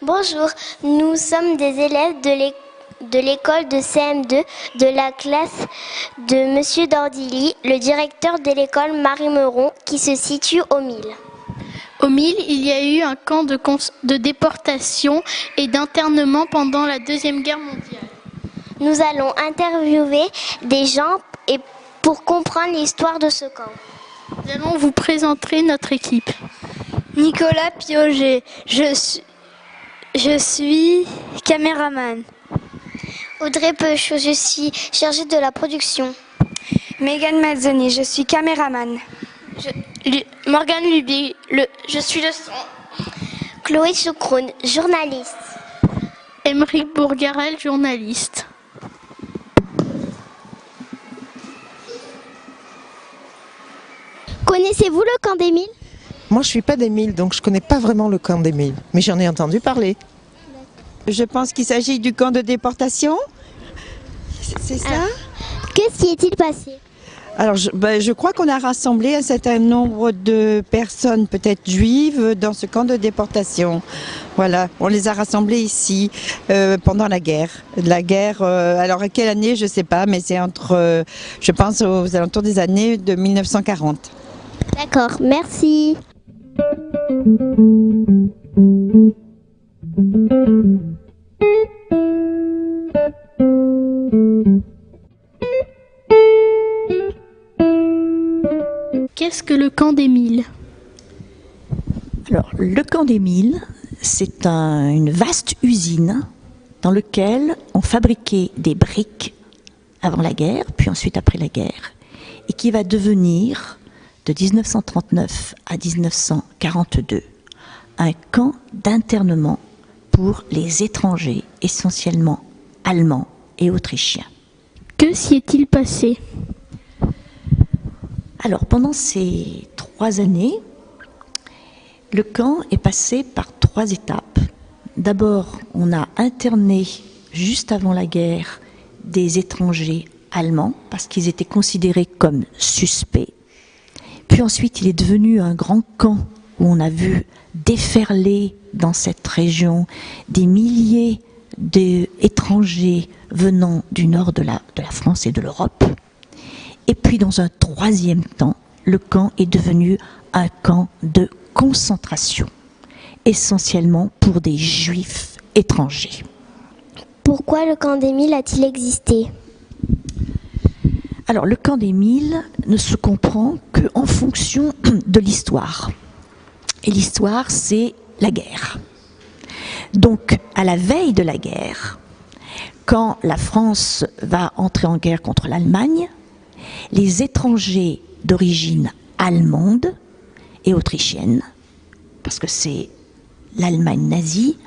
Bonjour, nous sommes des élèves de l'école de CM2 de la classe de Monsieur Dordilly, le directeur de l'école Marie-Meuron qui se situe au Mille. Au Mille, il y a eu un camp de déportation et d'internement pendant la Deuxième Guerre mondiale. Nous allons interviewer des gens pour comprendre l'histoire de ce camp. Nous allons vous présenter notre équipe. Nicolas Pioget, je suis caméraman. Audrey Peuchot, je suis chargée de la production. Megan Mazzoni, je suis caméraman. Morgane Luby, je suis le son. Chloé Choucroune, journaliste. Émeric Bourgarel, journaliste. Connaissez-vous le camp des Milles ? Moi, je suis pas des Milles, donc je connais pas vraiment le camp des Milles, mais j'en ai entendu parler. Je pense qu'il s'agit du camp de déportation. C'est ça ? Que s'y est-il passé ? Alors, je crois qu'on a rassemblé un certain nombre de personnes, peut-être juives, dans ce camp de déportation. Voilà, on les a rassemblés ici pendant la guerre. Alors à quelle année, je ne sais pas, mais c'est entre, je pense, aux alentours des années de 1940. D'accord, merci. Qu'est-ce que le camp des Milles ? Alors, le camp des Milles, c'est une vaste usine dans laquelle on fabriquait des briques avant la guerre, puis ensuite après la guerre, et qui va devenir, de 1939 à 1942, un camp d'internement pour les étrangers, essentiellement allemands et autrichiens. Que s'y est-il passé ? Alors, pendant ces 3 années, le camp est passé par 3 étapes. D'abord, on a interné, juste avant la guerre, des étrangers allemands, parce qu'ils étaient considérés comme suspects. Puis ensuite, il est devenu un grand camp où on a vu déferler dans cette région des milliers d'étrangers venant du nord de la France et de l'Europe. Et puis, dans un 3e temps, le camp est devenu un camp de concentration, essentiellement pour des juifs étrangers. Pourquoi le camp des Milles a-t-il existé ? Alors, le camp des Milles ne se comprend qu'en fonction de l'histoire. Et l'histoire, c'est la guerre. Donc, à la veille de la guerre, quand la France va entrer en guerre contre l'Allemagne, les étrangers d'origine allemande et autrichienne, parce que c'est l'Allemagne nazie,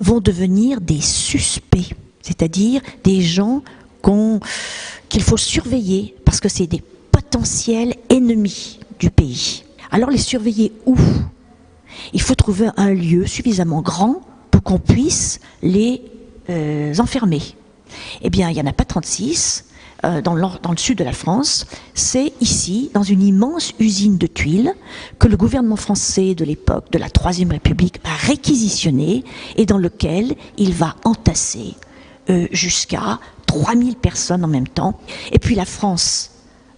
vont devenir des suspects, c'est-à-dire des gens qu'il faut surveiller parce que c'est des potentiels ennemis du pays. Alors les surveiller où ? Il faut trouver un lieu suffisamment grand pour qu'on puisse les enfermer. Eh bien, il n'y en a pas 36. Dans le sud de la France, c'est ici, dans une immense usine de tuiles, que le gouvernement français de l'époque, de la Troisième République, va réquisitionner et dans lequel il va entasser jusqu'à 3000 personnes en même temps. Et puis la France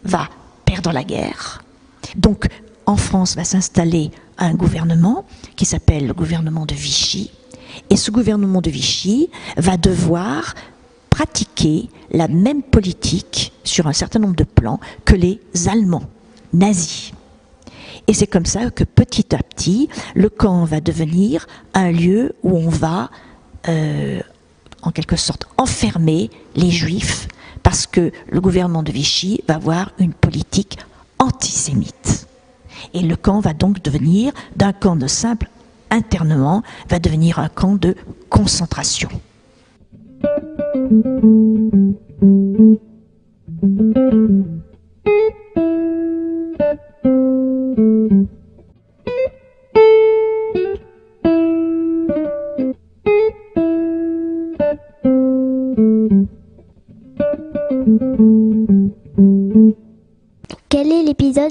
va perdre la guerre. Donc, en France va s'installer un gouvernement qui s'appelle le gouvernement de Vichy. Et ce gouvernement de Vichy va devoir pratiquer la même politique sur un certain nombre de plans que les Allemands nazis. Et c'est comme ça que petit à petit, le camp va devenir un lieu où on va, en quelque sorte, enfermer les Juifs, parce que le gouvernement de Vichy va avoir une politique antisémite. Et le camp va donc devenir, d'un camp de simple internement, va devenir un camp de concentration.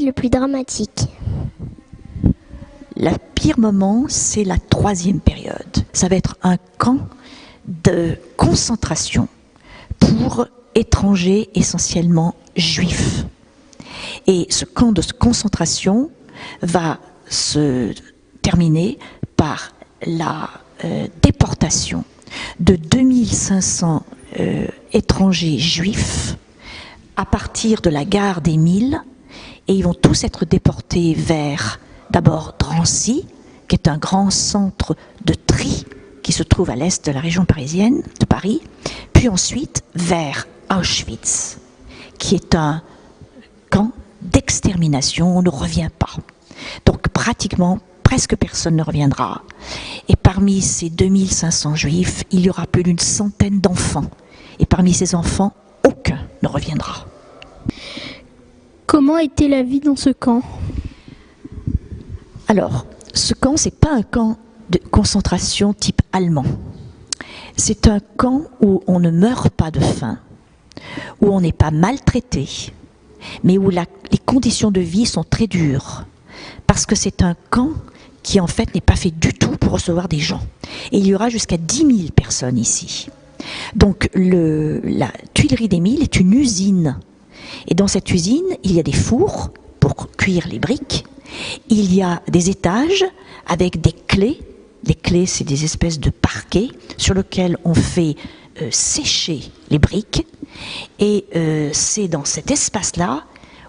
le plus dramatique? Le pire moment, c'est la 3e période. Ça va être un camp de concentration pour étrangers essentiellement juifs. Et ce camp de concentration va se terminer par la déportation de 2500 étrangers juifs à partir de la gare d'Émile, et ils vont tous être déportés vers d'abord Drancy, qui est un grand centre de tri qui se trouve à l'est de la région parisienne, de Paris, puis ensuite vers Auschwitz, qui est un camp d'extermination. On ne revient pas. Donc pratiquement, presque personne ne reviendra. Et parmi ces 2500 juifs, il y aura plus d'une centaine d'enfants. Et parmi ces enfants, aucun ne reviendra. Comment était la vie dans ce camp? Alors, ce camp, c'est pas un camp de concentration type allemand. C'est un camp où on ne meurt pas de faim, où on n'est pas maltraité, mais où les conditions de vie sont très dures. Parce que c'est un camp qui, en fait, n'est pas fait du tout pour recevoir des gens. Et il y aura jusqu'à 10 000 personnes ici. Donc, la Tuilerie d'Émile est une usine. Et dans cette usine, il y a des fours pour cuire les briques. Il y a des étages avec des clés. Les clés, c'est des espèces de parquets sur lesquels on fait sécher les briques. Et c'est dans cet espace-là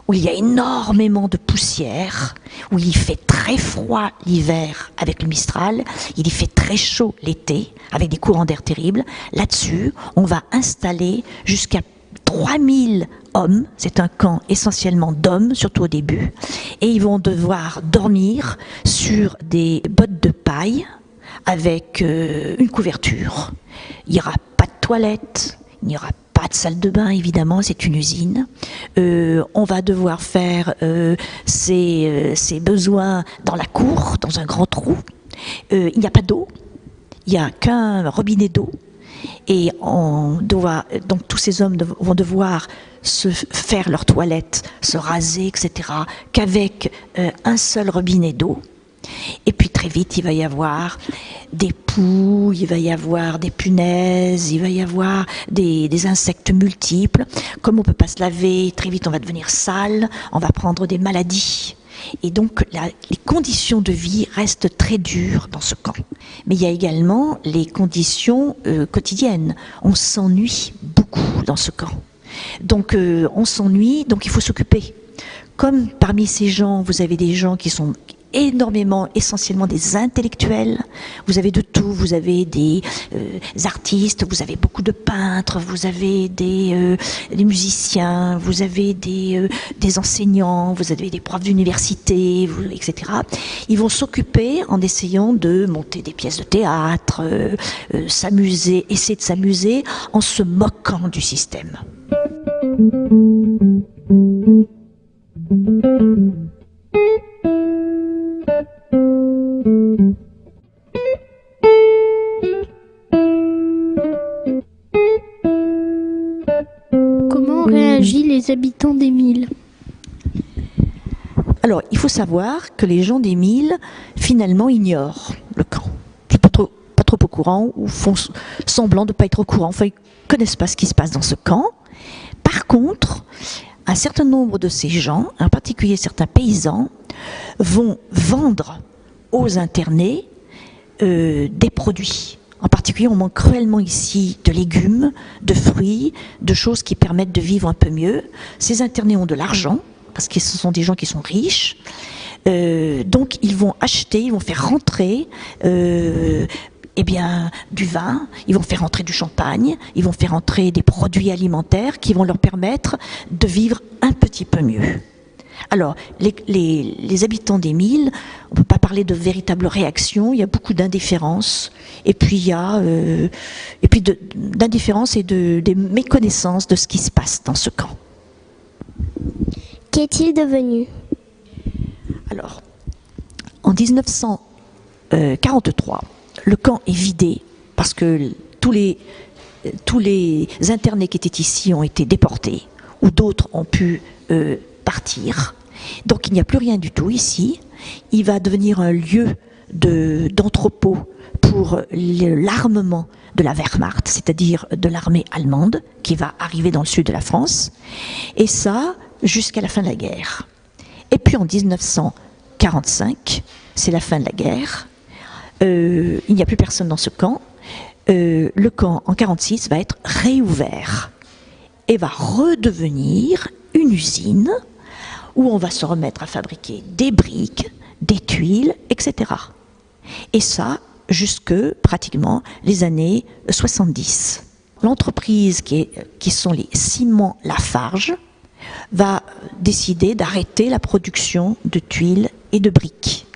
où il y a énormément de poussière, où il fait très froid l'hiver avec le Mistral, il y fait très chaud l'été avec des courants d'air terribles. Là-dessus, on va installer jusqu'à 3000 hommes, c'est un camp essentiellement d'hommes, surtout au début, et ils vont devoir dormir sur des bottes de paille avec une couverture. Il n'y aura pas de toilette, il n'y aura pas de salle de bain, évidemment, c'est une usine. On va devoir faire ses besoins dans la cour, dans un grand trou. Il n'y a pas d'eau, il n'y a qu'un robinet d'eau. Et donc tous ces hommes vont devoir se faire leur toilette, se raser, etc., qu'avec un seul robinet d'eau. Et puis très vite, il va y avoir des poux, il va y avoir des punaises, il va y avoir des insectes multiples. Comme on ne peut pas se laver, très vite on va devenir sale, on va prendre des maladies. Et donc les conditions de vie restent très dures dans ce camp. Mais il y a également les conditions quotidiennes. On s'ennuie beaucoup dans ce camp. Donc on s'ennuie, donc il faut s'occuper. Comme parmi ces gens, vous avez des gens qui sont essentiellement des intellectuels. Vous avez de tout. Vous avez des artistes, vous avez beaucoup de peintres, vous avez des musiciens, vous avez des enseignants, vous avez des profs d'université, etc. Ils vont s'occuper en essayant de monter des pièces de théâtre, essayer de s'amuser en se moquant du système. Comment réagissent les habitants d'Émile? Alors, il faut savoir que les gens d'Émile, finalement, ignorent le camp. Ils sont pas trop au courant ou font semblant de ne pas être au courant. Enfin, ils ne connaissent pas ce qui se passe dans ce camp. Par contre, un certain nombre de ces gens, en particulier certains paysans, vont vendre aux internés des produits. En particulier, on manque cruellement ici de légumes, de fruits, de choses qui permettent de vivre un peu mieux. Ces internés ont de l'argent, parce que ce sont des gens qui sont riches. Donc, ils vont acheter, ils vont faire rentrer du vin, ils vont faire rentrer du champagne, ils vont faire rentrer des produits alimentaires qui vont leur permettre de vivre un petit peu mieux. Alors, les habitants d'Émile, on ne peut pas parler de véritable réaction, il y a beaucoup d'indifférence, et puis il y a d'indifférence et de méconnaissance de ce qui se passe dans ce camp. Qu'est-il devenu? Alors, en 1943, le camp est vidé parce que tous les internés qui étaient ici ont été déportés, ou d'autres ont pu partir. Donc il n'y a plus rien du tout ici. Il va devenir un lieu d'entrepôt pour l'armement de la Wehrmacht, c'est-à-dire de l'armée allemande qui va arriver dans le sud de la France. Et ça, jusqu'à la fin de la guerre. Et puis en 1945, c'est la fin de la guerre. Il n'y a plus personne dans ce camp. Le camp en 1946 va être réouvert et va redevenir une usine où on va se remettre à fabriquer des briques, des tuiles, etc. Et ça, jusque pratiquement les années 70. L'entreprise qui sont les Ciments Lafarge va décider d'arrêter la production de tuiles et de briques.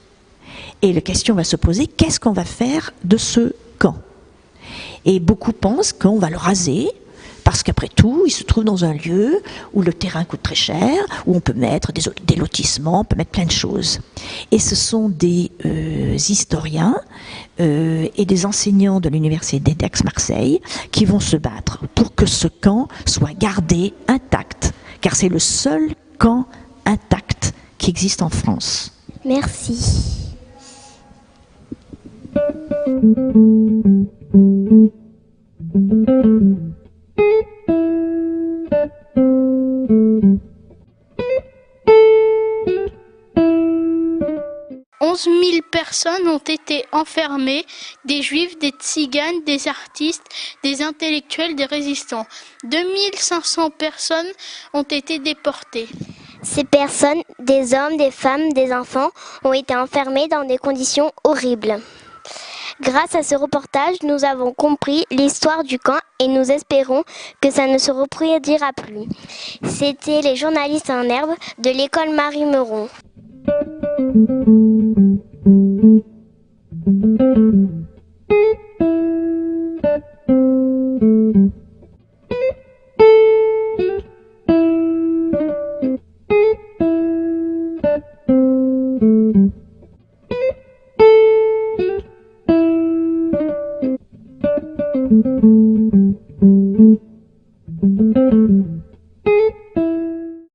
Et la question va se poser, qu'est-ce qu'on va faire de ce camp? Et beaucoup pensent qu'on va le raser, parce qu'après tout, il se trouve dans un lieu où le terrain coûte très cher, où on peut mettre des lotissements, on peut mettre plein de choses. Et ce sont des historiens et des enseignants de l'université d'Aix-Marseille qui vont se battre pour que ce camp soit gardé intact, car c'est le seul camp intact qui existe en France. Merci. 11 000 personnes ont été enfermées, des juifs, des tziganes, des artistes, des intellectuels, des résistants. 2500 personnes ont été déportées. Ces personnes, des hommes, des femmes, des enfants, ont été enfermés dans des conditions horribles. Grâce à ce reportage, nous avons compris l'histoire du camp et nous espérons que ça ne se reproduira plus. C'était les journalistes en herbe de l'école Marie-Meuron.